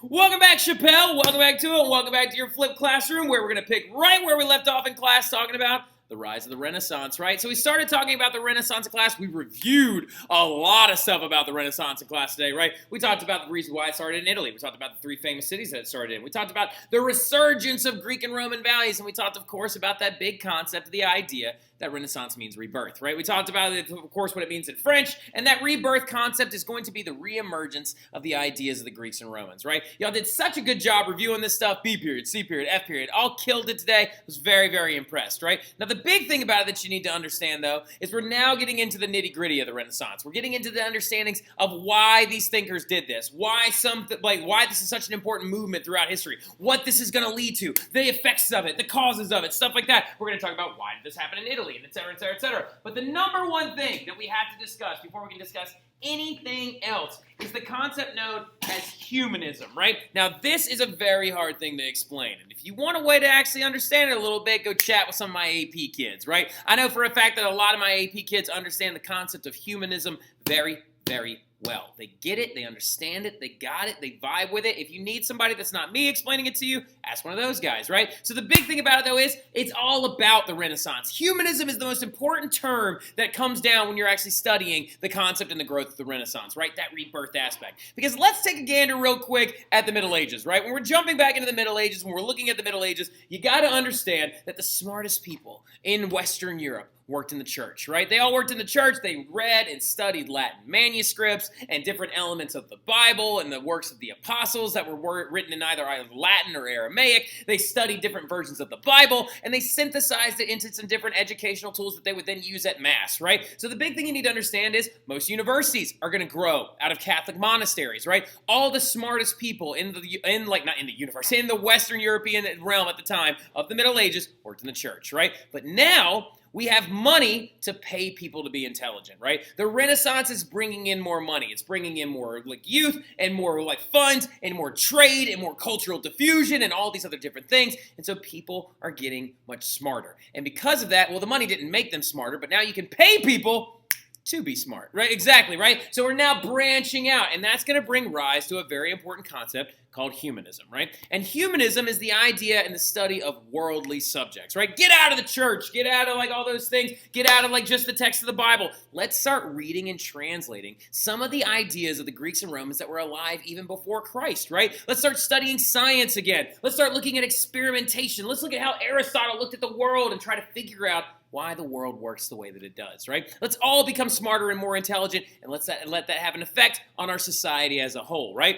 Welcome back, Chappelle. Welcome back to it. Welcome back to your flipped classroom where we're going to pick right where we left off in class talking about the rise of the Renaissance, right? So we started talking about the Renaissance in class. We reviewed a lot of stuff about the Renaissance in class today, right? We talked about the reason why it started in Italy. We talked about the three famous cities that it started in. We talked about the resurgence of Greek and Roman values, and we talked, of course, about that big concept, the idea that Renaissance means rebirth, right? We talked about, of course, what it means in French, and that rebirth concept is going to be the reemergence of the ideas of the Greeks and Romans, right? Y'all did such a good job reviewing this stuff, B period, C period, F period, all killed it today. I was very, very impressed, right? Now, the big thing about it that you need to understand, though, is we're now getting into the nitty-gritty of the Renaissance. We're getting into the understandings of why these thinkers did this, why this is such an important movement throughout history, what this is going to lead to, the effects of it, the causes of it, stuff like that. We're going to talk about why did this happen in Italy, and et cetera, et cetera, et cetera. But the number one thing that we have to discuss before we can discuss anything else is the concept known as humanism, right? Now, this is a very hard thing to explain, and if you want a way to actually understand it a little bit, go chat with some of my AP kids, right? I know for a fact that a lot of my AP kids understand the concept of humanism very, very well. They get it, they understand it, they got it, they vibe with it. If you need somebody that's not me explaining it to you, ask one of those guys, right? So the big thing about it, though, is it's all about the Renaissance. Humanism is the most important term that comes down when you're actually studying the concept and the growth of the Renaissance, right? That rebirth aspect. Because let's take a gander real quick at the Middle Ages, right? When we're jumping back into the Middle Ages, when we're looking at the Middle Ages, you got to understand that the smartest people in Western Europe worked in the church, right? They all worked in the church. They read and studied Latin manuscripts and different elements of the Bible and the works of the apostles that were written in either Latin or Aramaic. They studied different versions of the Bible, and they synthesized it into some different educational tools that they would then use at Mass, right? So the big thing you need to understand is most universities are going to grow out of Catholic monasteries, right? All the smartest people in the Western European realm at the time of the Middle Ages worked in the church, right? But now we have money to pay people to be intelligent, right? The Renaissance is bringing in more money. It's bringing in more youth and more funds and more trade and more cultural diffusion and all these other different things. And so people are getting much smarter. And because of that, well, the money didn't make them smarter, but now you can pay people to be smart, right? Exactly, right? So we're now branching out, and that's going to bring rise to a very important concept called humanism, right? And humanism is the idea and the study of worldly subjects, right? Get out of the church, get out of all those things, get out of just the text of the Bible. Let's start reading and translating some of the ideas of the Greeks and Romans that were alive even before Christ, right? Let's start studying science again. Let's start looking at experimentation. Let's look at how Aristotle looked at the world and try to figure out why the world works the way that it does, right? Let's all become smarter and more intelligent, and let that have an effect on our society as a whole, right?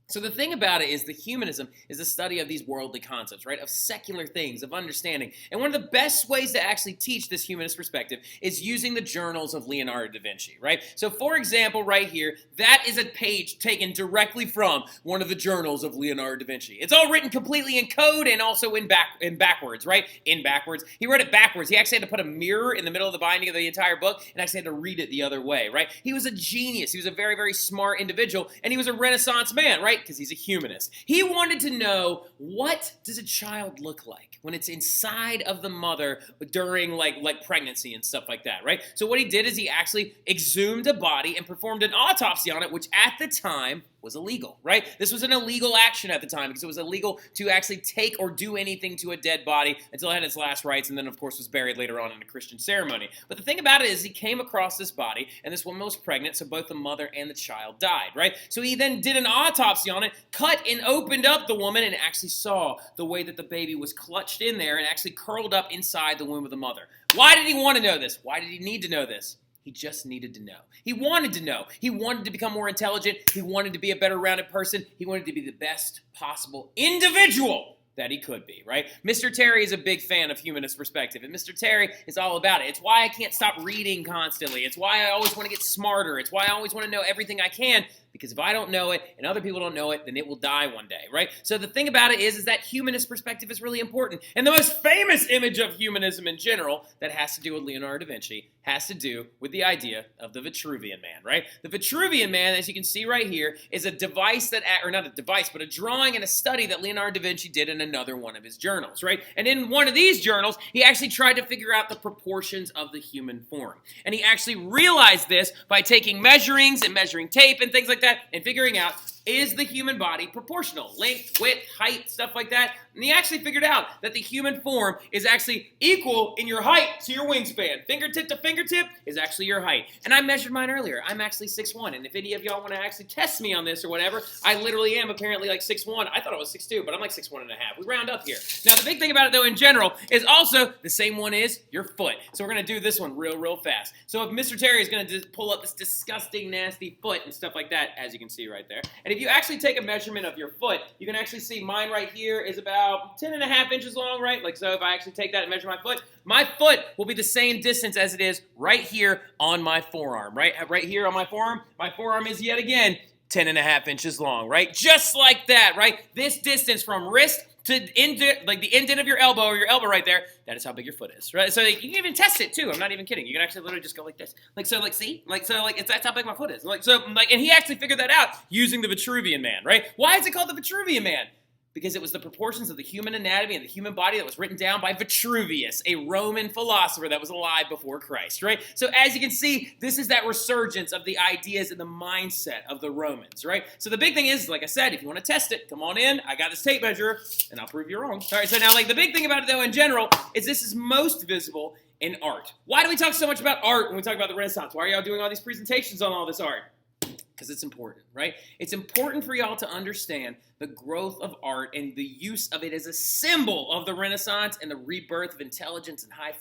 So the thing about it is the humanism is the study of these worldly concepts, right? Of secular things, of understanding. And one of the best ways to actually teach this humanist perspective is using the journals of Leonardo da Vinci, right? So for example, right here, that is a page taken directly from one of the journals of Leonardo da Vinci. It's all written completely in code and also in backwards, right? In backwards. He wrote it backwards. He actually had to put a mirror in the middle of the binding of the entire book and actually had to read it the other way, right? He was a genius. He was a very, very smart individual, and he was a Renaissance man, right? Because he's a humanist. He wanted to know, what does a child look like when it's inside of the mother during pregnancy and stuff like that, right? So what he did is he actually exhumed a body and performed an autopsy on it, which at the time was illegal, right? This was an illegal action at the time because it was illegal to actually take or do anything to a dead body until it had its last rites, and then of course was buried later on in a Christian ceremony. But the thing about it is he came across this body, and this woman was pregnant, so both the mother and the child died, right? So he then did an autopsy on it, cut and opened up the woman, and actually saw the way that the baby was clutched in there and actually curled up inside the womb of the mother. Why did he want to know this? Why did he need to know this? He just needed to know. He wanted to know. He wanted to become more intelligent. He wanted to be a better rounded person. He wanted to be the best possible individual that he could be, right? Mr. Terry is a big fan of humanist perspective, and Mr. Terry is all about it. It's why I can't stop reading constantly. It's why I always want to get smarter. It's why I always want to know everything I can, because if I don't know it and other people don't know it, then it will die one day, right? So the thing about it is that humanist perspective is really important. And the most famous image of humanism in general that has to do with Leonardo da Vinci has to do with the idea of the Vitruvian Man, right? The Vitruvian Man, as you can see right here, is a device that, or not a device, but a drawing and a study that Leonardo da Vinci did in another one of his journals, right? And in one of these journals, he actually tried to figure out the proportions of the human form. And he actually realized this by taking measurings and measuring tape and things like that, and figuring out is the human body proportional? Length, width, height, stuff like that. And he actually figured out that the human form is actually equal in your height to your wingspan. Fingertip to fingertip is actually your height. And I measured mine earlier. I'm actually 6'1". And if any of y'all want to actually test me on this or whatever, I literally am apparently like 6'1". I thought I was 6'2", but I'm like 6'1 and a half. We round up here. Now, the big thing about it, though, in general, is also the same one is your foot. So we're going to do this one real fast. So if Mr. Terry is going to pull up this disgusting, nasty foot and stuff like that, as you can see right there. And if you actually take a measurement of your foot, you can actually see mine right here is about 10.5 inches long, right? Like, so if I actually take that and measure my foot will be the same distance as it is right here on my forearm, right? Right here on my forearm is yet again 10.5 inches long, right? Just like that, right? This distance from wrist to like the indent of your elbow or your elbow right there, that is how big your foot is, right? So you can even test it too. I'm not even kidding. You can actually literally just go like this. Like, so, like, see? Like, so, like, that's how big my foot is. Like, so, like, and he actually figured that out using the Vitruvian Man, right? Why is it called the Vitruvian Man? Because it was the proportions of the human anatomy and the human body that was written down by Vitruvius, a Roman philosopher that was alive before Christ, right? So as you can see, this is that resurgence of the ideas and the mindset of the Romans, right? So the big thing is, like I said, if you want to test it, come on in. I got this tape measure, and I'll prove you wrong. All right, so now, like, the big thing about it, though, in general, is this is most visible in art. Why do we talk so much about art when we talk about the Renaissance? Why are y'all doing all these presentations on all this art? Because it's important, right? It's important for y'all to understand the growth of art and the use of it as a symbol of the Renaissance and the rebirth of intelligence and high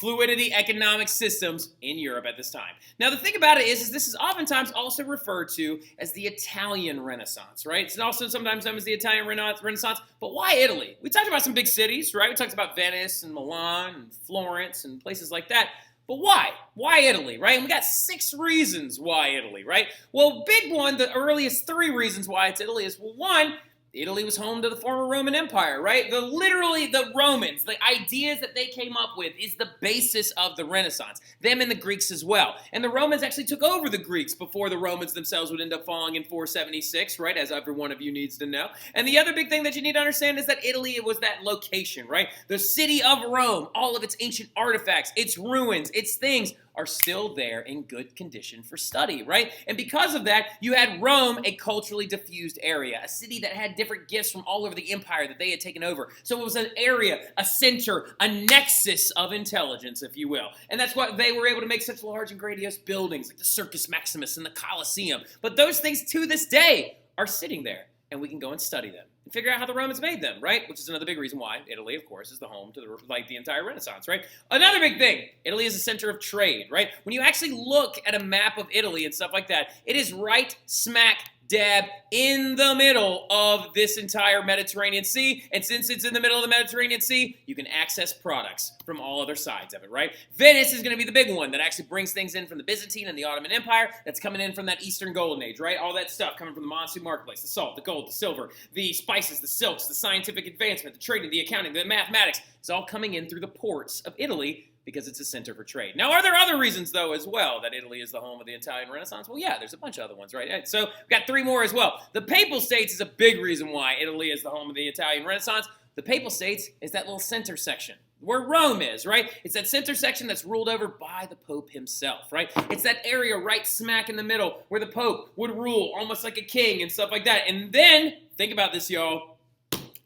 fluidity economic systems in Europe at this time. Now, the thing about it is this is oftentimes also referred to as the Italian Renaissance, right? It's also sometimes known as the Italian Renaissance, but why Italy? We talked about some big cities, right? We talked about Venice and Milan and Florence and places like that. But why? Why Italy, right? And we got 6 reasons why Italy, right? Well, big one, the earliest 3 reasons why it's Italy is, well, one, Italy was home to the former Roman Empire, right? Literally, the Romans, the ideas that they came up with is the basis of the Renaissance. Them and the Greeks as well. And the Romans actually took over the Greeks before the Romans themselves would end up falling in 476, right? As every one of you needs to know. And the other big thing that you need to understand is that Italy was that location, right? The city of Rome, all of its ancient artifacts, its ruins, its things are still there in good condition for study, right? And because of that, you had Rome, a culturally diffused area, a city that had different gifts from all over the empire that they had taken over. So it was an area, a center, a nexus of intelligence, if you will. And that's why they were able to make such large and grandiose buildings like the Circus Maximus and the Colosseum. But those things to this day are sitting there, and we can go and study them and figure out how the Romans made them, right? Which is another big reason why Italy, of course, is the home to the entire Renaissance, right? Another big thing, Italy is a center of trade, right? When you actually look at a map of Italy and stuff like that, it is right smack dab in the middle of this entire Mediterranean Sea. And since it's in the middle of the Mediterranean Sea, you can access products from all other sides of it, right? Venice is going to be the big one that actually brings things in from the Byzantine and the Ottoman Empire that's coming in from that Eastern Golden Age, right? All that stuff coming from the Monsoon Marketplace, the salt, the gold, the silver, the spices, the silks, the scientific advancement, the trading, the accounting, the mathematics. It's all coming in through the ports of Italy because it's a center for trade. Now, are there other reasons, though, as well, that Italy is the home of the Italian Renaissance? Well, yeah, there's a bunch of other ones, right? So we've got 3 more as well. The Papal States is a big reason why Italy is the home of the Italian Renaissance. The Papal States is that little center section where Rome is, right? It's that center section that's ruled over by the Pope himself, right? It's that area right smack in the middle where the Pope would rule almost like a king and stuff like that. And then, think about this, y'all.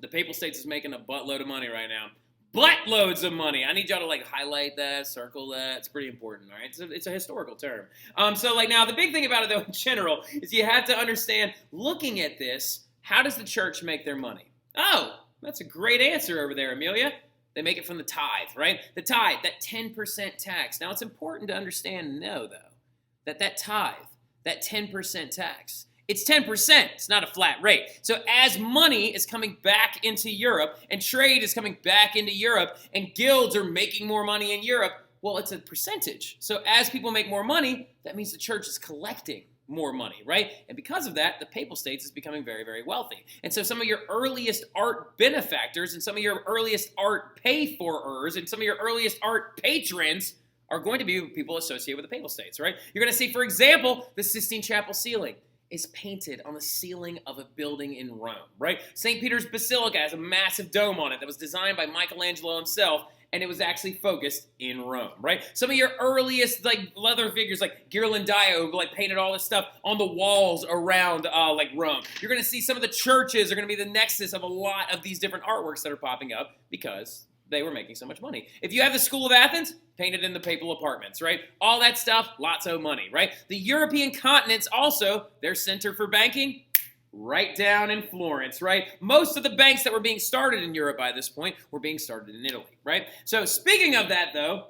The Papal States is making a buttload of money right now. Buttloads of money. I need y'all to, like, highlight that, circle that. It's pretty important, all right? It's a historical term. So, like, now, the big thing about it, though, in general, is you have to understand, looking at this, how does the church make their money? Oh, that's a great answer over there, Amelia. They make it from the tithe, right? The tithe, that 10% tax. Now, it's important to understand and know, though, that tithe, that 10% tax, it's 10%. It's not a flat rate. So as money is coming back into Europe and trade is coming back into Europe and guilds are making more money in Europe, well, it's a percentage. So as people make more money, that means the church is collecting more money, right? And because of that, the Papal States is becoming very, very wealthy. And so some of your earliest art benefactors and some of your earliest art pay-for-ers and some of your earliest art patrons are going to be people associated with the Papal States, right? You're going to see, for example, the Sistine Chapel ceiling. is painted on the ceiling of a building in Rome, right? St. Peter's Basilica has a massive dome on it that was designed by Michelangelo himself, and it was actually focused in Rome, right? Some of your earliest leather figures, like Ghirlandaio, painted all this stuff on the walls around Rome. You're gonna see some of the churches are gonna be the nexus of a lot of these different artworks that are popping up because they were making so much money. If you have the School of Athens, painted in the papal apartments, right? All that stuff, lots of money, right? The European continents also, their center for banking, right down in Florence, right? Most of the banks that were being started in Europe by this point were being started in Italy, right? So speaking of that, though,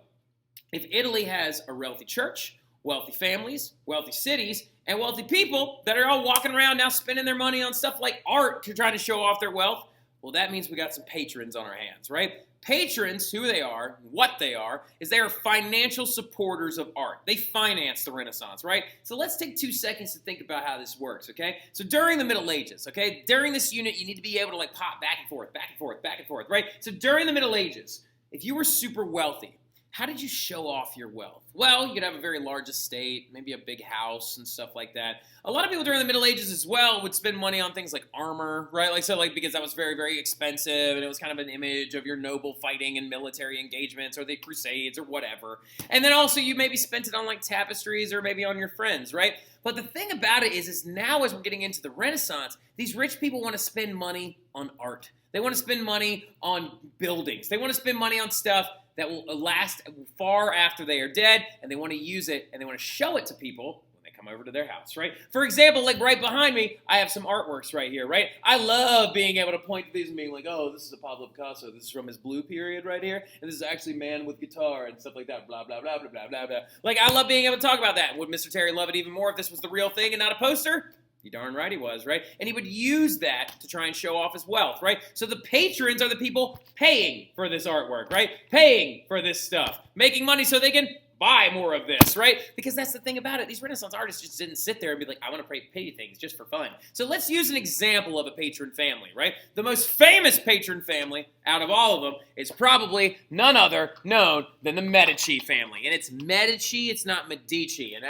if Italy has a wealthy church, wealthy families, wealthy cities, and wealthy people that are all walking around now spending their money on stuff like art to try to show off their wealth, well, that means we got some patrons on our hands, right? Patrons, who they are, what they are, is they are financial supporters of art. They finance the Renaissance, right? So let's take 2 seconds to think about how this works, okay? So during the Middle Ages, okay, during this unit, you need to be able to pop back and forth, back and forth, back and forth, right? So during the Middle Ages, if you were super wealthy, how did you show off your wealth? Well, you could have a very large estate, maybe a big house and stuff like that. A lot of people during the Middle Ages as well would spend money on things like armor, right? Because that was very, very expensive, and it was kind of an image of your noble fighting in military engagements or the Crusades or whatever. And then also you maybe spent it on tapestries or maybe on your friends, right? But the thing about it is now as we're getting into the Renaissance, these rich people want to spend money on art. They want to spend money on buildings. They want to spend money on stuff that will last far after they are dead, and they want to use it, and they want to show it to people when they come over to their house, right? For example, right behind me, I have some artworks right here, right? I love being able to point to these and being like, oh, this is a Pablo Picasso. This is from his blue period right here, and this is actually Man with Guitar and stuff like that, blah, blah, blah, blah, blah, blah, blah. I love being able to talk about that. Would Mr. Terry love it even more if this was the real thing and not a poster? You darn right he was, right? And he would use that to try and show off his wealth, right? So the patrons are the people paying for this artwork, right? Paying for this stuff, making money so they can buy more of this, right? Because that's the thing about it. These Renaissance artists just didn't sit there and be like, I want to pay things just for fun. So let's use an example of a patron family, right? The most famous patron family out of all of them is probably none other known than the Medici family. And it's Medici, it's not Medici. And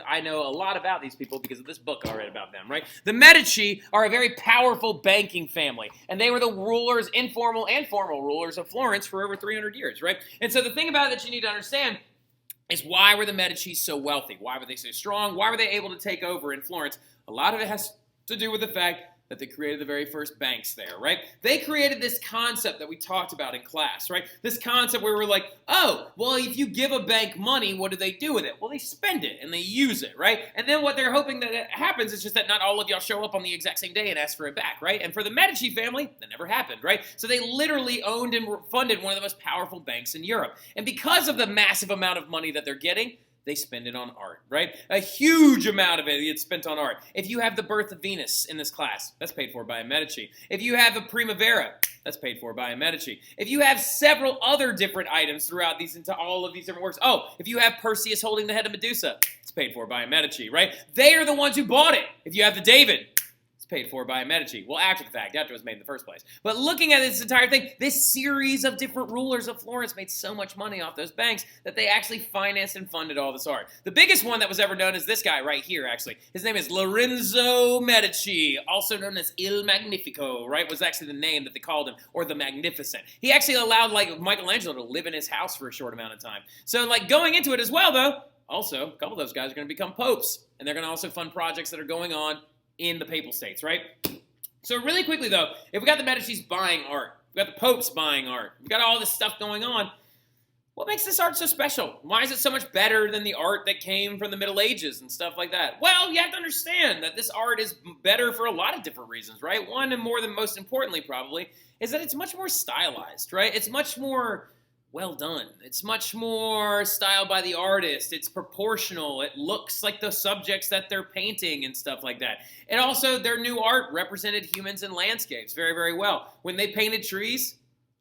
I know a lot about these people because of this book I read about them, right? The Medici are a very powerful banking family. And they were the rulers, informal and formal rulers of Florence for over 300 years, right? And so the thing about it that you need to understand is why were the Medici so wealthy? Why were they so strong? Why were they able to take over in Florence? A lot of it has to do with the fact that they created the very first banks there, right? They created this concept that we talked about in class, right? This concept where we're like, oh, well, if you give a bank money, what do they do with it? Well, they spend it and they use it, right? And then what they're hoping that happens is just that not all of y'all show up on the exact same day and ask for it back, right? And for the Medici family, that never happened, right? So they literally owned and funded one of the most powerful banks in Europe. And because of the massive amount of money that they're getting, they spend it on art, right? A huge amount of it gets spent on art. If you have the Birth of Venus in this class, that's paid for by a Medici. If you have a Primavera, that's paid for by a Medici. If you have several other different items throughout all of these different works, if you have Perseus holding the head of Medusa, it's paid for by a Medici, right? They are the ones who bought it. If you have the David, paid for by a Medici. Well, after the fact, after it was made in the first place. But looking at this entire thing, this series of different rulers of Florence made so much money off those banks that they actually financed and funded all this art. The biggest one that was ever done is this guy right here, actually. His name is Lorenzo Medici, also known as Il Magnifico, right? Was actually the name that they called him, or the Magnificent. He actually allowed, Michelangelo to live in his house for a short amount of time. So, going into it as well, though, also, a couple of those guys are going to become popes, and they're going to also fund projects that are going on in the papal states, right? So really quickly, though, if we got the Medicis buying art, we got the popes buying art, we got all this stuff going on, what makes this art so special? Why is it so much better than the art that came from the Middle Ages and stuff like that? Well, you have to understand that this art is better for a lot of different reasons, right? One, and more than most importantly probably, is that it's much more stylized, right? It's much more well done. It's much more styled by the artist. It's proportional. It looks like the subjects that they're painting and stuff like that. And also, their new art represented humans and landscapes very, very well. When they painted trees,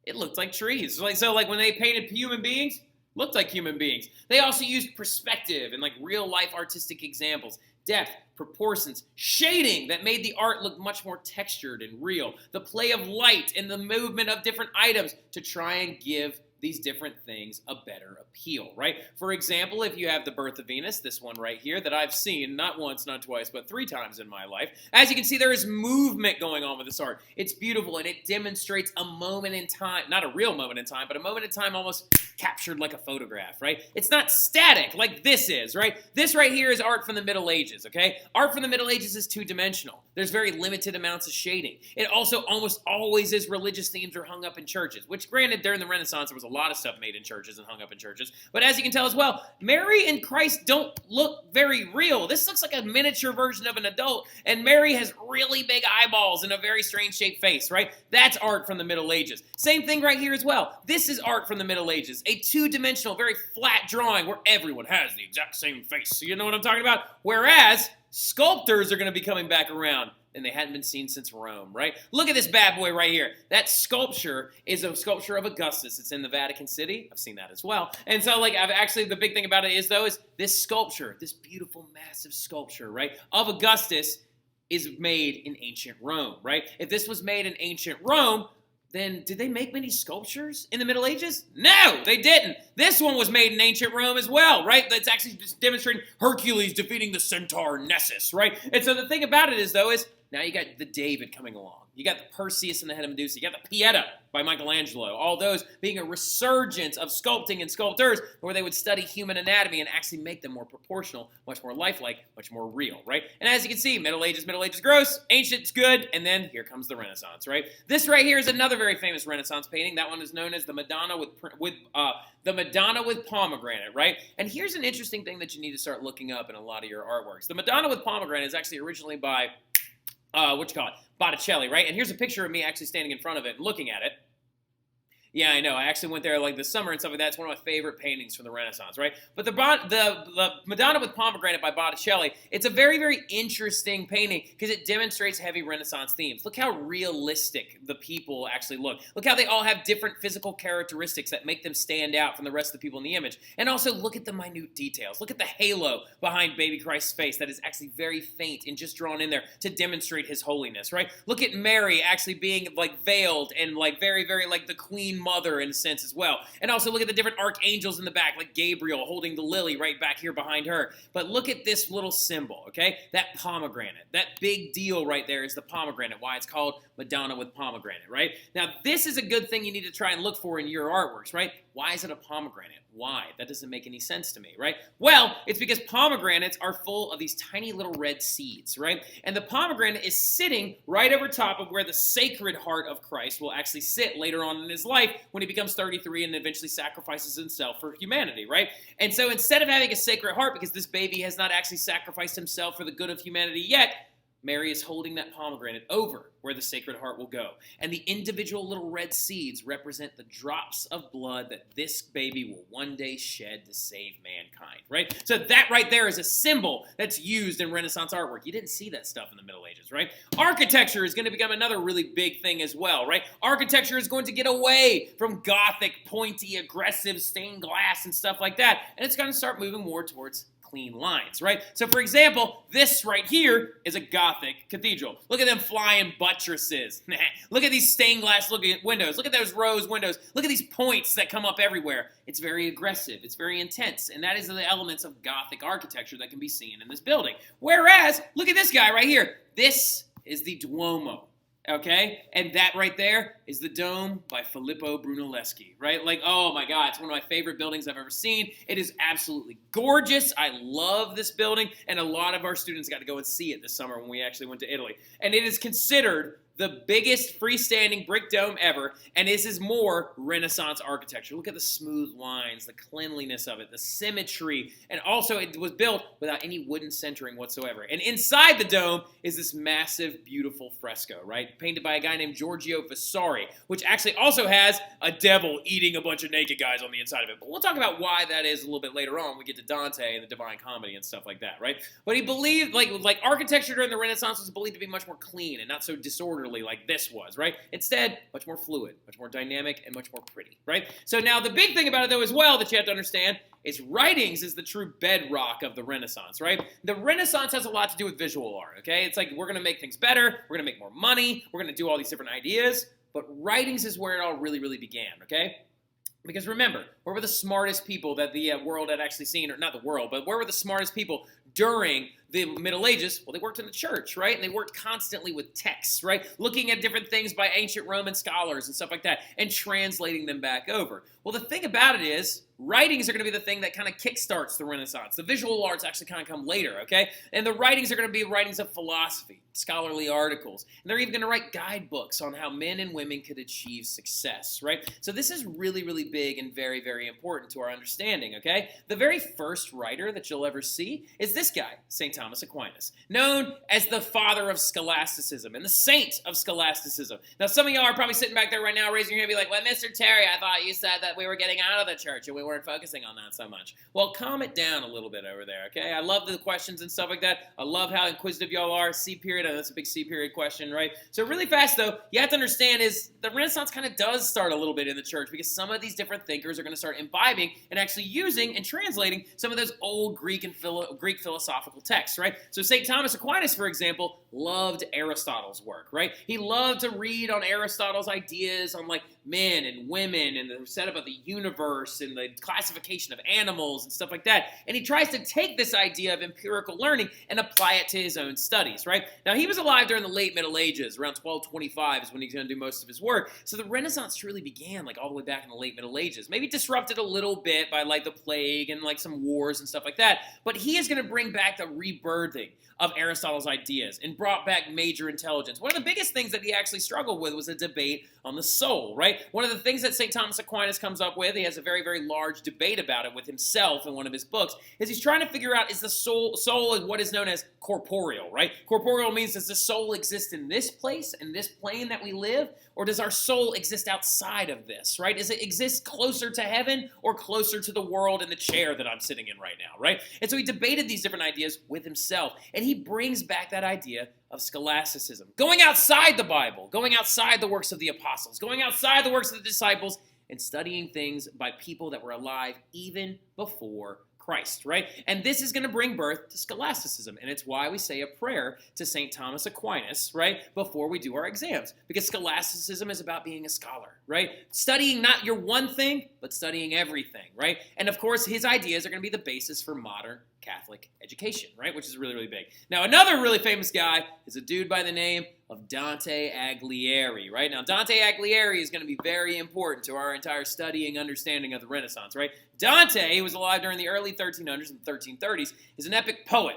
it looked like trees. So when they painted human beings, looked like human beings. They also used perspective and real-life artistic examples. Depth, proportions, shading that made the art look much more textured and real. The play of light and the movement of different items to try and give these different things a better appeal, right? For example, if you have the Birth of Venus, this one right here that I've seen not once, not twice, but 3 times in my life, as you can see, there is movement going on with this art. It's beautiful, and it demonstrates a moment in time, not a real moment in time, but a moment in time almost captured like a photograph, right? It's not static like this is, right? This right here is art from the Middle Ages, okay? Art from the Middle Ages is two-dimensional. There's very limited amounts of shading. It also almost always is religious themes are hung up in churches, which granted, during the Renaissance, there was a lot of stuff made in churches and hung up in churches. But as you can tell as well, Mary and Christ don't look very real. This looks like a miniature version of an adult, and Mary has really big eyeballs and a very strange shaped face, right? That's art from the Middle Ages. Same thing right here as well. This is art from the Middle Ages, a two-dimensional, very flat drawing where everyone has the exact same face. So you know what I'm talking about? Whereas sculptors are going to be coming back around, and they hadn't been seen since Rome, right? Look at this bad boy right here. That sculpture is a sculpture of Augustus. It's in the Vatican City. I've seen that as well. And so, like, the big thing about it is, though, is this sculpture, this beautiful, massive sculpture, right, of Augustus is made in ancient Rome, right? If this was made in ancient Rome, then did they make many sculptures in the Middle Ages? No, they didn't. This one was made in ancient Rome as well, right? That's actually just demonstrating Hercules defeating the centaur Nessus, right? And so the thing about it is, though, is now you got the David coming along. You got the Perseus and the head of Medusa. You got the Pieta by Michelangelo. All those being a resurgence of sculpting and sculptors where they would study human anatomy and actually make them more proportional, much more lifelike, much more real, right? And as you can see, Middle Ages gross, ancient's good, and then here comes the Renaissance, right? This right here is another very famous Renaissance painting. That one is known as the Madonna with pomegranate, right? And here's an interesting thing that you need to start looking up in a lot of your artworks. The Madonna with pomegranate is actually originally by Botticelli, right? And here's a picture of me actually standing in front of it and looking at it. Yeah, I know. I actually went there like this summer and stuff like that. It's one of my favorite paintings from the Renaissance, right? But the Madonna with Pomegranate by Botticelli, it's a very, very interesting painting because it demonstrates heavy Renaissance themes. Look how realistic the people actually look. Look how they all have different physical characteristics that make them stand out from the rest of the people in the image. And also look at the minute details. Look at the halo behind baby Christ's face that is actually very faint and just drawn in there to demonstrate his holiness, right? Look at Mary actually being like veiled and like very, very like the Queen Mother in a sense as well. And also look at the different archangels in the back, like Gabriel holding the lily right back here behind her. But look at this little symbol, okay? That pomegranate. That big deal right there is the pomegranate, why it's called Madonna with pomegranate, right? Now, this is a good thing you need to try and look for in your artworks, right? Why is it a pomegranate? Why? That doesn't make any sense to me, right? Well, it's because pomegranates are full of these tiny little red seeds, right? And the pomegranate is sitting right over top of where the Sacred Heart of Christ will actually sit later on in his life when he becomes 33 and eventually sacrifices himself for humanity, right? And so instead of having a Sacred Heart, because this baby has not actually sacrificed himself for the good of humanity yet, Mary is holding that pomegranate over where the Sacred Heart will go. And the individual little red seeds represent the drops of blood that this baby will one day shed to save mankind, right? So that right there is a symbol that's used in Renaissance artwork. You didn't see that stuff in the Middle Ages, right? Architecture is going to become another really big thing as well, right? Architecture is going to get away from Gothic, pointy, aggressive stained glass and stuff like that, and it's going to start moving more towards clean lines, right? So for example, this right here is a Gothic cathedral. Look at them flying buttresses. Look at these stained glass looking windows. Look at those rose windows. Look at these points that come up everywhere. It's very aggressive. It's very intense. And that is the elements of Gothic architecture that can be seen in this building. Whereas, look at this guy right here. This is the Duomo. Okay, and that right there is the Dome by Filippo Brunelleschi, right? Like, oh my God, it's one of my favorite buildings I've ever seen. It is absolutely gorgeous. I love this building, and a lot of our students got to go and see it this summer when we actually went to Italy. And it is considered the biggest freestanding brick dome ever, and this is more Renaissance architecture. Look at the smooth lines, the cleanliness of it, the symmetry, and also it was built without any wooden centering whatsoever. And inside the dome is this massive, beautiful fresco, right? Painted by a guy named Giorgio Vasari, which actually also has a devil eating a bunch of naked guys on the inside of it. But we'll talk about why that is a little bit later on when we get to Dante and the Divine Comedy and stuff like that, right? But he believed, like architecture during the Renaissance was believed to be much more clean and not so disorderly like this was, right? Instead, much more fluid, much more dynamic, and much more pretty, right? So now the big thing about it, though, as well, that you have to understand is writings is the true bedrock of the Renaissance, right? The Renaissance has a lot to do with visual art, okay? It's like we're going to make things better, we're going to make more money, we're going to do all these different ideas, but writings is where it all really, really began, okay? Because remember, where were the smartest people that the world had actually seen, or not the world, but where were the smartest people during the Middle Ages? Well, they worked in the church, right? And they worked constantly with texts, right? Looking at different things by ancient Roman scholars and stuff like that, and translating them back over. Well, the thing about it is, writings are going to be the thing that kind of kickstarts the Renaissance. The visual arts actually kind of come later, okay? And the writings are going to be writings of philosophy, scholarly articles, and they're even going to write guidebooks on how men and women could achieve success, right? So this is really, really big and very, very important to our understanding, okay? The very first writer that you'll ever see is this guy, St. Thomas Aquinas, known as the father of scholasticism and the saint of scholasticism. Now, some of y'all are probably sitting back there right now raising your hand and be like, well, Mr. Terry, I thought you said that we were getting out of the church and we weren't focusing on that so much. Well, calm it down a little bit over there, okay? I love the questions and stuff like that. I love how inquisitive y'all are. C period, I know that's a big C period question, right? So really fast, though, you have to understand is the Renaissance kind of does start a little bit in the church because some of these different thinkers are going to start imbibing and actually using and translating some of those old Greek and Greek philosophical texts, right? So St. Thomas Aquinas, for example, loved Aristotle's work, right? He loved to read on Aristotle's ideas on like men and women and the setup of the universe and the classification of animals and stuff like that. And he tries to take this idea of empirical learning and apply it to his own studies, right? Now, he was alive during the late Middle Ages. Around 1225 is when he's going to do most of his work. So the Renaissance truly began like all the way back in the late Middle Ages. Maybe disrupted a little bit by like the plague and like some wars and stuff like that. But he is going to bring back the rebirthing of Aristotle's ideas and brought back major intelligence. One of the biggest things that he actually struggled with was a debate on the soul, right? One of the things that St. Thomas Aquinas comes up with, he has a very, very large debate about it with himself in one of his books, is he's trying to figure out is the soul is what is known as corporeal, right? Corporeal means does the soul exist in this place, in this plane that we live, or does our soul exist outside of this, right? Does it exist closer to heaven or closer to the world in the chair that I'm sitting in right now, right? And so he debated these different ideas with himself, and he brings back that idea of scholasticism. Going outside the Bible, going outside the works of the apostles, going outside the works of the disciples, and studying things by people that were alive even before Christ, right? And this is going to bring birth to scholasticism, and it's why we say a prayer to St. Thomas Aquinas, right, before we do our exams, because scholasticism is about being a scholar, right? Studying not your one thing, but studying everything, right? And of course, his ideas are going to be the basis for modern Catholic education, right, which is really, really big. Now, another really famous guy is a dude by the name of Dante Alighieri, right? Now, Dante Alighieri is going to be very important to our entire studying understanding of the Renaissance, right? Dante, who was alive during the early 1300s and 1330s, is an epic poet.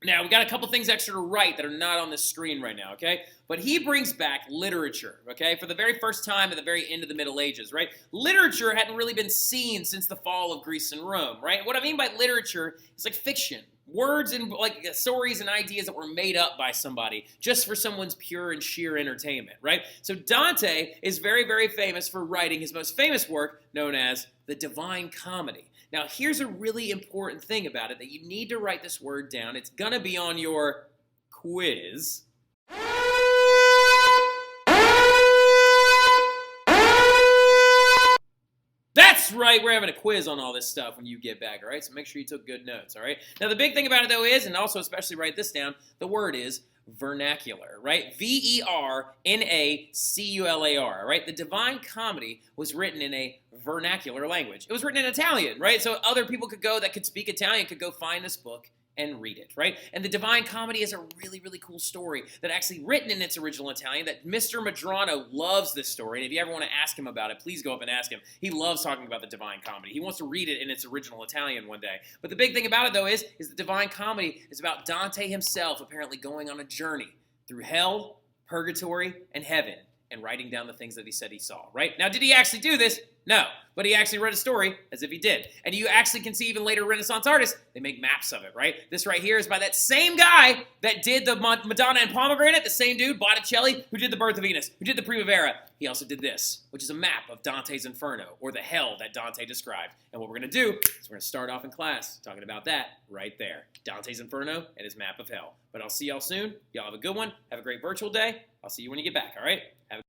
Now, we got a couple things extra to write that are not on this screen right now, okay? But he brings back literature, okay, for the very first time at the very end of the Middle Ages, right? Literature hadn't really been seen since the fall of Greece and Rome, right? What I mean by literature is like fiction. Words and like stories and ideas that were made up by somebody just for someone's pure and sheer entertainment, right? So Dante is very, very famous for writing his most famous work known as the Divine Comedy. Now, here's a really important thing about it that you need to write this word down. It's going to be on your quiz. That's right, we're having a quiz on all this stuff when you get back, all right? So make sure you took good notes, all right? Now, the big thing about it, though, is, and also especially write this down, the word is vernacular, right? V-E-R-N-A-C-U-L-A-R, all right? The Divine Comedy was written in a vernacular language. It was written in Italian, right? So other people that could speak Italian could go find this book and read it, right? And the Divine Comedy is a really, really cool story that actually written in its original Italian that Mr. Madrano loves this story. And if you ever want to ask him about it, please go up and ask him. He loves talking about the Divine Comedy. He wants to read it in its original Italian one day. But the big thing about it, though, is the Divine Comedy is about Dante himself apparently going on a journey through hell, purgatory, and heaven and writing down the things that he said he saw, right? Now, did he actually do this? No, but he actually wrote a story as if he did. And you actually can see even later Renaissance artists, they make maps of it, right? This right here is by that same guy that did the Madonna and Pomegranate, the same dude, Botticelli, who did the Birth of Venus, who did the Primavera. He also did this, which is a map of Dante's Inferno, or the hell that Dante described. And what we're going to do is we're going to start off in class talking about that right there. Dante's Inferno and his map of hell. But I'll see y'all soon. Y'all have a good one. Have a great virtual day. I'll see you when you get back, all right? Have a